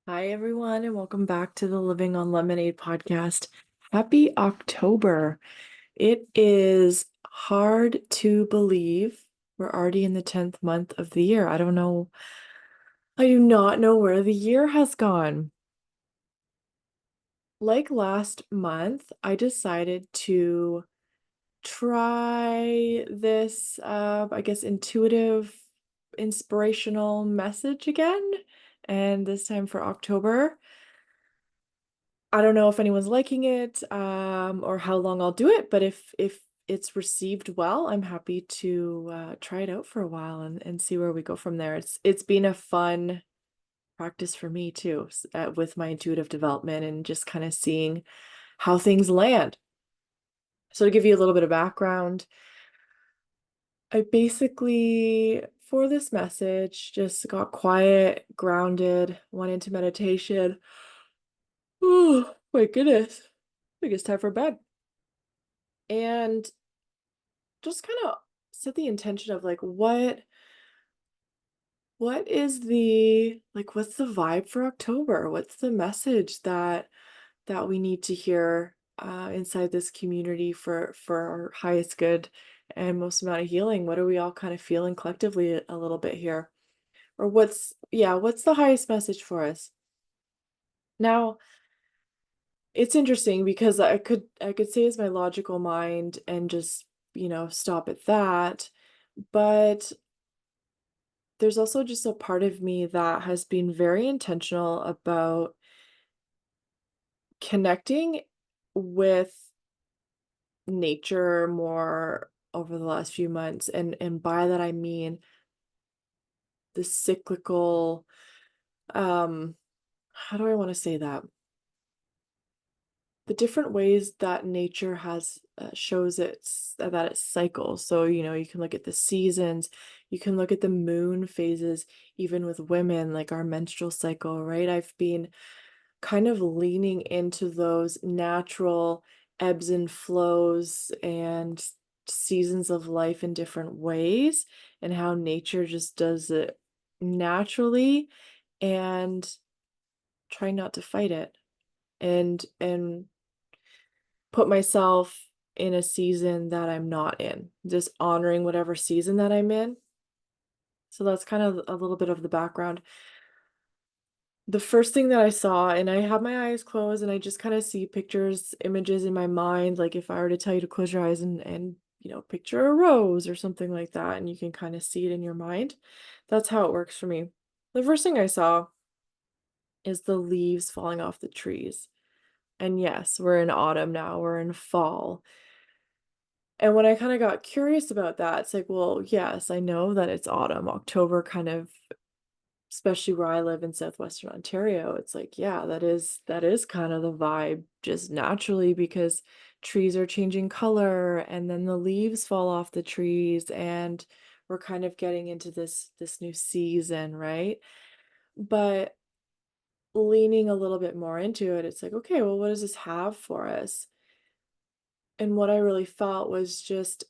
Hi, everyone, and welcome back to the Living on Lemonade podcast. Happy October. It is hard to believe we're already in the 10th month of the year. I don't know. I do not know where the year has gone. Like last month, I decided to try this, I guess, intuitive, inspirational message again, and this time for October. I don't know if anyone's liking it, or how long I'll do it, but if it's received well, I'm happy to try it out for a while and see where we go from there. It's been a fun practice for me too, with my intuitive development and just kind of seeing how things land. So to give you a little bit of background, I basically for this message just got quiet, grounded, went into meditation. Oh my goodness. I think it's time for bed. And just kind of set the intention of like what is the like what's the vibe for October? What's the message that we need to hear inside this community for our highest good and most amount of healing? What are we all kind of feeling collectively a little bit here? Or what's the highest message for us? Now, it's interesting because I could say it's my logical mind and just, stop at that. But there's also just a part of me that has been very intentional about connecting with nature more over the last few months. And by that I mean the cyclical, um, how do I want to say that? The different ways that nature has shows that it cycles. So, you can look at the seasons, you can look at the moon phases, even with women, like our menstrual cycle, right? I've been kind of leaning into those natural ebbs and flows and seasons of life in different ways and how nature just does it naturally, and try not to fight it, and put myself in a season that I'm not in, just honoring whatever season that I'm in. So that's kind of a little bit of the background. The first thing that I saw, and I have my eyes closed and I just kind of see pictures, images in my mind. Like if I were to tell you to close your eyes and picture a rose or something like that, and you can kind of see it in your mind. That's how it works for me. The first thing I saw is the leaves falling off the trees. And yes, we're in autumn now, we're in fall. And when I kind of got curious about that, it's like, well, yes, I know that it's autumn. October kind of, especially where I live in southwestern Ontario, it's like, yeah, that is kind of the vibe just naturally because trees are changing color and then the leaves fall off the trees and we're kind of getting into this new season, right? But leaning a little bit more into it, it's like, okay, well, what does this have for us? And what I really felt was just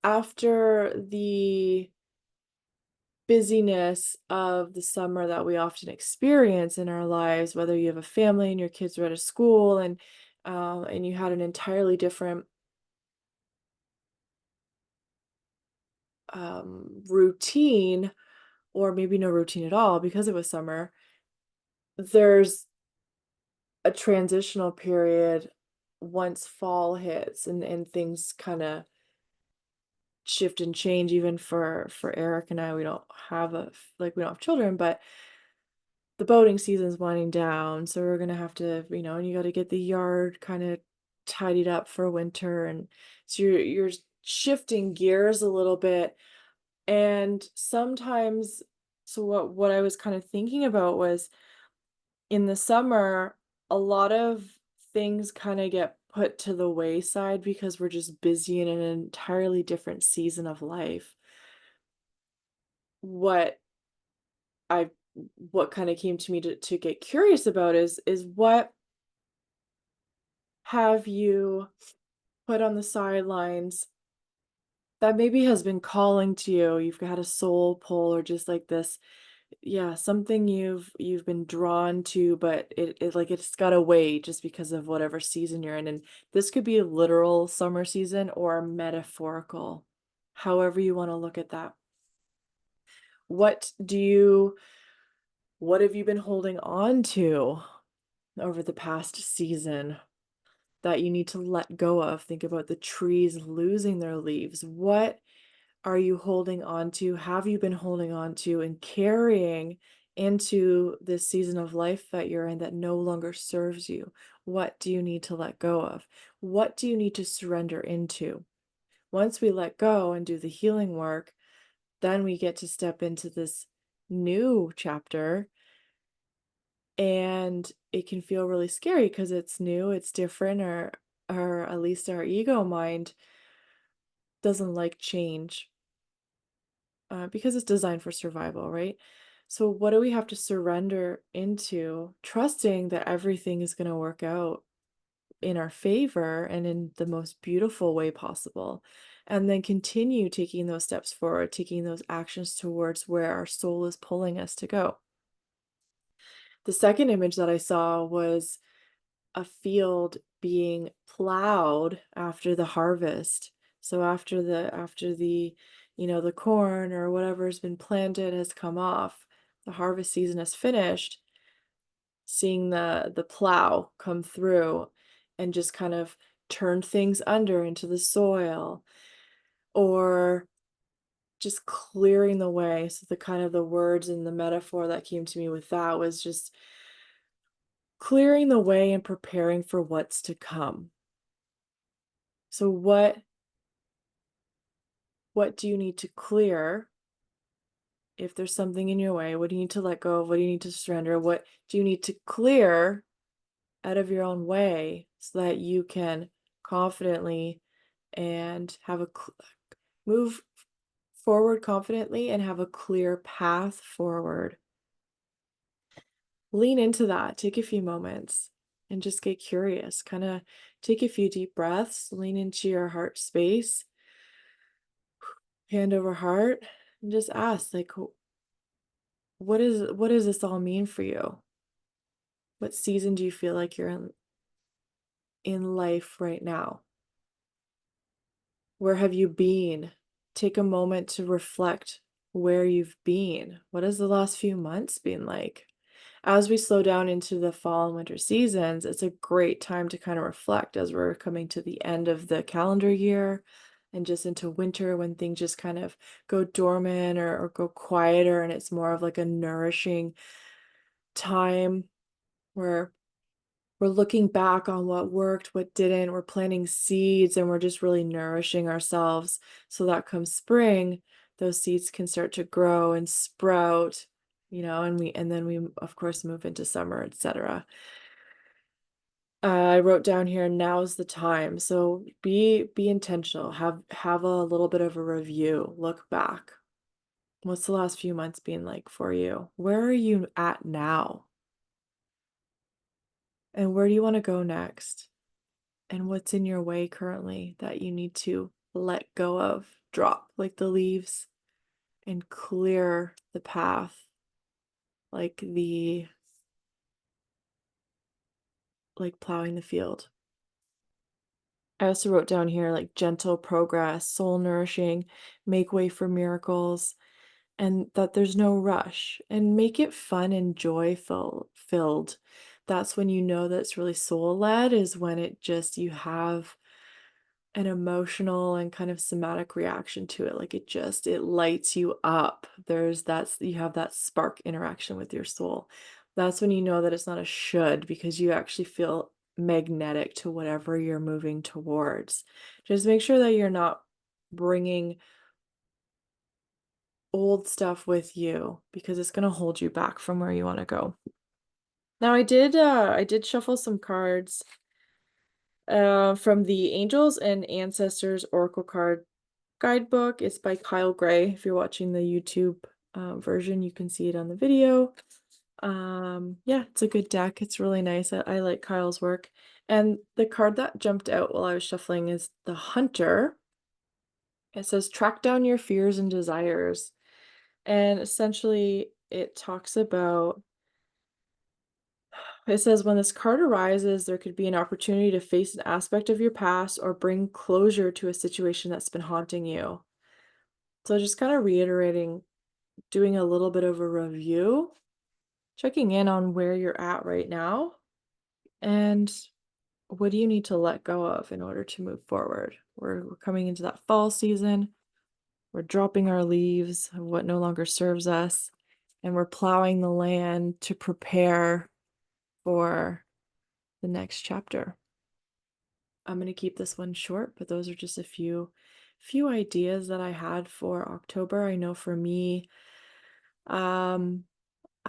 after the busyness of the summer that we often experience in our lives, whether you have a family and your kids are at a school and you had an entirely different routine, or maybe no routine at all because it was summer, there's a transitional period once fall hits and things kind of shift and change. Even for Eric and I, we don't have we don't have children, but the boating season's winding down, so we're gonna have to, and you got to get the yard kind of tidied up for winter, and so you're shifting gears a little bit, and sometimes, so what I was kind of thinking about was in the summer, a lot of things kind of get put to the wayside because we're just busy in an entirely different season of life. What I what kind of came to me to get curious about is what have you put on the sidelines that maybe has been calling to you? You've got a soul pull or just like this, Yeah, something you've been drawn to, but it like it's gotta wait just because of whatever season you're in. And this could be a literal summer season or metaphorical, however you want to look at that. What do you what have you been holding on to over the past season that you need to let go of? Think about the trees losing their leaves. What are you holding on to? Have you been holding on to and carrying into this season of life that you're in that no longer serves you? What do you need to let go of? What do you need to surrender into? Once we let go and do the healing work, then we get to step into this new chapter, and it can feel really scary because it's new, it's different, or at least our ego mind doesn't like change, because it's designed for survival, right? So, what do we have to surrender into, trusting that everything is going to work out in our favor and in the most beautiful way possible? And then continue taking those steps forward, taking those actions towards where our soul is pulling us to go. The second image that I saw was a field being plowed after the harvest. So after the the corn or whatever's been planted has come off, the harvest season is finished, seeing the plow come through and just kind of turn things under into the soil, or just clearing the way. So the kind of the words and the metaphor that came to me with that was just clearing the way and preparing for what's to come. So what do you need to clear? If there's something in your way, what do you need to let go of? What do you need to surrender? What do you need to clear out of your own way so that you can confidently and move forward confidently and have a clear path forward? Lean into that. Take a few moments and just get curious. Kind of take a few deep breaths, lean into your heart space, hand over heart, and just ask, like, what does this all mean for you? What season do you feel like you're in life right now? Where have you been? Take a moment to reflect where you've been. What has the last few months been like? As we slow down into the fall and winter seasons, it's a great time to kind of reflect as we're coming to the end of the calendar year and just into winter, when things just kind of go dormant or go quieter, and it's more of like a nourishing time where we're looking back on what worked, what didn't. We're planting seeds and we're just really nourishing ourselves so that come spring, those seeds can start to grow and sprout, and then we of course move into summer, etc. I wrote down here, now's the time. So be intentional. Have a little bit of a review. Look back. What's the last few months been like for you? Where are you at now? And where do you want to go next? And what's in your way currently that you need to let go of, drop like the leaves, and clear the path, like the like plowing the field. I also wrote down here like gentle progress, soul nourishing, make way for miracles, and that there's no rush, and make it fun and joyful filled. That's when you know that it's really soul led, is when it just you have an emotional and kind of somatic reaction to it. Like it lights you up. You have that spark interaction with your soul. That's when you know that it's not a should, because you actually feel magnetic to whatever you're moving towards. Just make sure that you're not bringing old stuff with you, because it's going to hold you back from where you want to go. Now I did shuffle some cards from the Angels and Ancestors Oracle card guidebook. It's by Kyle Gray. If you're watching the YouTube version, you can see it on the video. Yeah, it's a good deck. It's really nice. I like Kyle's work. And the card that jumped out while I was shuffling is the Hunter. It says track down your fears and desires. And essentially, it talks about, it says, when this card arises, there could be an opportunity to face an aspect of your past or bring closure to a situation that's been haunting you. So just kind of reiterating, doing a little bit of a review, checking in on where you're at right now, and what do you need to let go of in order to move forward? We're coming into that fall season. We're dropping our leaves of what no longer serves us, and we're plowing the land to prepare for the next chapter. I'm going to keep this one short, but those are just a few ideas that I had for October. I know for me, um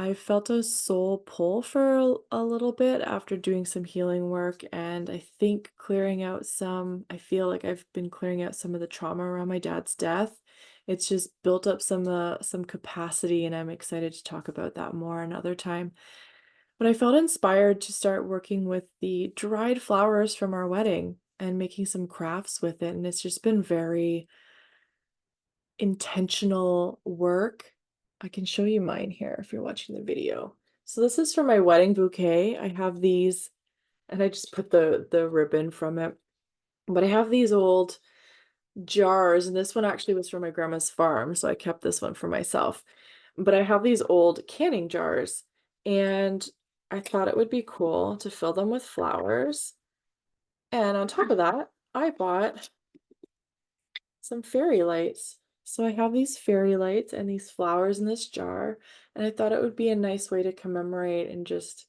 I felt a soul pull for a little bit after doing some healing work, and I think clearing out some, I feel like I've been clearing out some of the trauma around my dad's death. It's just built up some capacity, and I'm excited to talk about that more another time. But I felt inspired to start working with the dried flowers from our wedding and making some crafts with it, and it's just been very intentional work. I can show you mine here if you're watching the video. So this is for my wedding bouquet. I have these, and I just put the ribbon from it. But I have these old jars, and this one actually was from my grandma's farm, so I kept this one for myself. But I have these old canning jars, and I thought it would be cool to fill them with flowers. And on top of that, I bought some fairy lights. So I have these fairy lights and these flowers in this jar, and I thought it would be a nice way to commemorate and just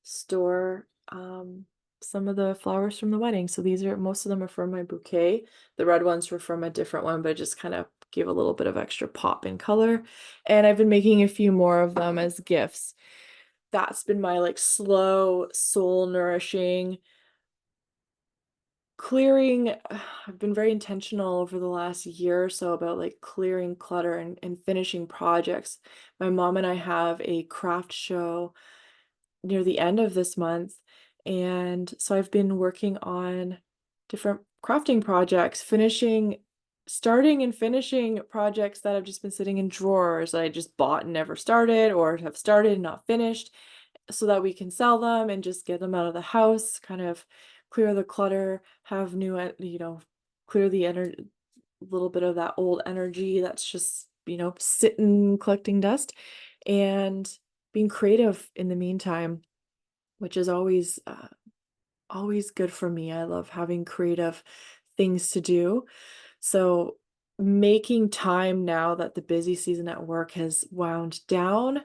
store some of the flowers from the wedding. So these are, most of them are from my bouquet. The red ones were from a different one, but I just kind of gave a little bit of extra pop and color. And I've been making a few more of them as gifts. That's been my like slow, soul nourishing clearing. I've been very intentional over the last year or so about like clearing clutter and finishing projects. My mom and I have a craft show near the end of this month, and so I've been working on different crafting projects, starting and finishing projects that have just been sitting in drawers that I just bought and never started, or have started and not finished, so that we can sell them and just get them out of the house, kind of clear the clutter, have new, clear the energy, little bit of that old energy that's just, sitting collecting dust, and being creative in the meantime, which is always good for me. I love having creative things to do. So making time now that the busy season at work has wound down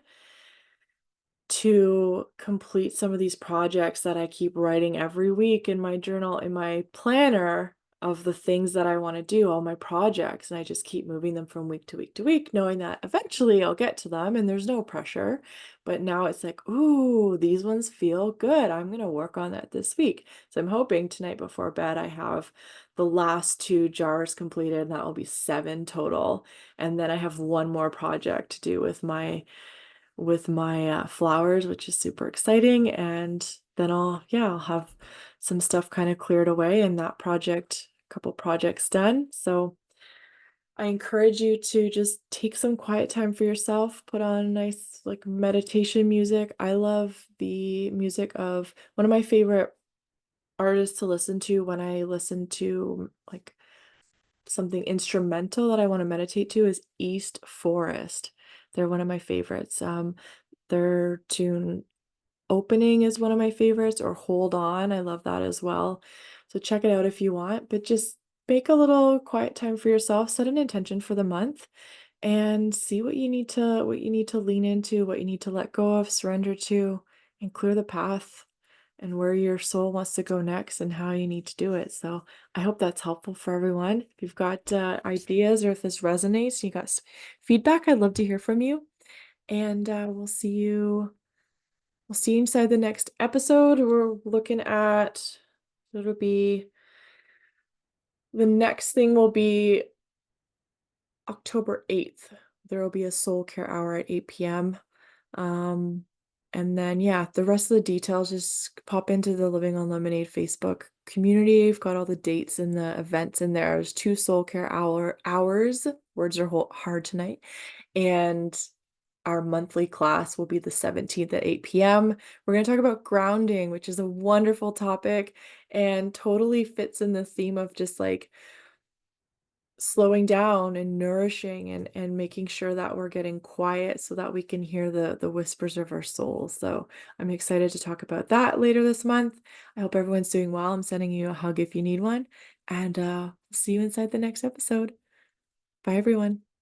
to complete some of these projects that I keep writing every week in my journal, in my planner of the things that I want to do, all my projects. And I just keep moving them from week to week to week, knowing that eventually I'll get to them and there's no pressure. But now it's like, ooh, these ones feel good. I'm going to work on that this week. So I'm hoping tonight before bed I have the last two jars completed, and that will be 7 total. And then I have one more project to do with my flowers, which is super exciting. And then I'll have some stuff kind of cleared away and that project, a couple projects done. So I encourage you to just take some quiet time for yourself, put on nice like meditation music. I love the music of one of my favorite artists to listen to when I listen to like something instrumental that I want to meditate to is East Forest. They're one of my favorites. Their tune Opening is one of my favorites, or Hold On. I love that as well. So check it out if you want, but just make a little quiet time for yourself, set an intention for the month, and see what you need to lean into, what you need to let go of, surrender to, and clear the path, and where your soul wants to go next and how you need to do it. So I hope that's helpful for everyone. If you've got ideas, or if this resonates, you got feedback, I'd love to hear from you. And we'll see you inside the next episode. We're looking at, it'll be, the next thing will be October 8th. There will be a soul care hour at 8 p.m. Um, and then, yeah, the rest of the details, just pop into the Living on Lemonade Facebook community. I've got all the dates and the events in there. There's 2 soul care hours. Words are hard tonight. And our monthly class will be the 17th at 8 p.m. We're going to talk about grounding, which is a wonderful topic and totally fits in the theme of just like slowing down and nourishing and making sure that we're getting quiet so that we can hear the whispers of our soul. So I'm excited to talk about that later this month. I hope everyone's doing well. I'm sending you a hug if you need one, and see you inside the next episode. Bye everyone.